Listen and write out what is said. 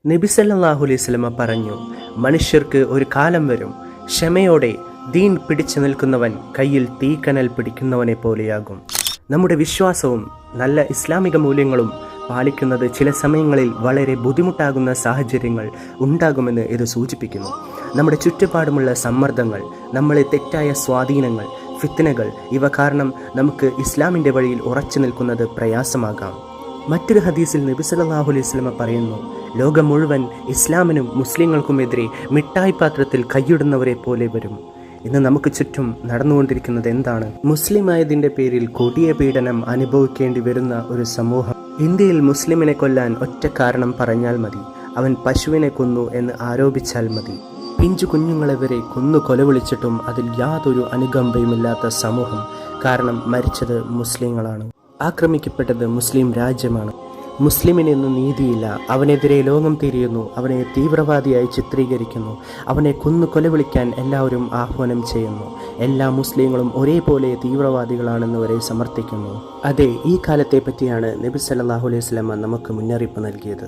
നബി സല്ലല്ലാഹു അലൈഹി വസല്ലമ പറഞ്ഞു, മനുഷ്യർക്ക് ഒരു കാലം വരും, ക്ഷമയോടെ ദീൻ പിടിച്ചു നിൽക്കുന്നവൻ കയ്യിൽ തീക്കനൽ പിടിക്കുന്നവനെ പോലെയാകും. നമ്മുടെ വിശ്വാസവും നല്ല ഇസ്ലാമിക മൂല്യങ്ങളും പാലിക്കുന്നത് ചില സമയങ്ങളിൽ വളരെ ബുദ്ധിമുട്ടാകുന്ന സാഹചര്യങ്ങൾ ഉണ്ടാകുമെന്ന് ഇത് സൂചിപ്പിക്കുന്നു. നമ്മുടെ ചുറ്റുപാടുമുള്ള സമ്മർദ്ദങ്ങൾ, നമ്മളെ തെറ്റായ സ്വാധീനങ്ങൾ, ഫിത്നകൾ ഇവ കാരണം നമുക്ക് ഇസ്ലാമിൻ്റെ വഴിയിൽ ഉറച്ചു നിൽക്കുന്നത് പ്രയാസമാകാം. മറ്റൊരു ഹദീസിൽ നബി സല്ലല്ലാഹു അലൈഹി വസല്ലമ പറയുന്നു, ലോകം മുഴുവൻ ഇസ്ലാമിനും മുസ്ലിങ്ങൾക്കുമെതിരെ മിഠായി പാത്രത്തിൽ കൈയിടുന്നവരെ പോലെ വരും. ഇന്ന് നമുക്ക് ചുറ്റും നടന്നുകൊണ്ടിരിക്കുന്നത് എന്താണ്? മുസ്ലിമായതിൻ്റെ പേരിൽ കൊടിയ പീഡനം അനുഭവിക്കേണ്ടി വരുന്ന ഒരു സമൂഹം. ഇന്ത്യയിൽ മുസ്ലിമിനെ കൊല്ലാൻ ഒറ്റ കാരണം പറഞ്ഞാൽ മതി, അവൻ പശുവിനെ കൊന്നു എന്ന് ആരോപിച്ചാൽ മതി. പിഞ്ചു കുഞ്ഞുങ്ങളെ വരെ കൊന്നു കൊലവിളിച്ചിട്ടും അതിൽ യാതൊരു അനുകമ്പയുമില്ലാത്ത സമൂഹം. കാരണം മരിച്ചത് മുസ്ലിങ്ങളാണ്, ആക്രമിക്കപ്പെട്ടത് മുസ്ലിം രാജ്യമാണ്. മുസ്ലിമിനൊന്നും നീതിയില്ല, അവനെതിരെ ലോകം തിരിയുന്നു, അവനെ തീവ്രവാദിയായി ചിത്രീകരിക്കുന്നു, അവനെ കൊന്നു കൊലവിളിക്കാൻ എല്ലാവരും ആഹ്വാനം ചെയ്യുന്നു. എല്ലാ മുസ്ലിങ്ങളും ഒരേപോലെ തീവ്രവാദികളാണെന്ന് വരെ സമർത്ഥിക്കുന്നു. അതെ, ഈ കാലത്തെ പറ്റിയാണ് നബി സല്ലല്ലാഹു അലൈഹി വസല്ലമ നമുക്ക് മുന്നറിയിപ്പ് നൽകിയത്.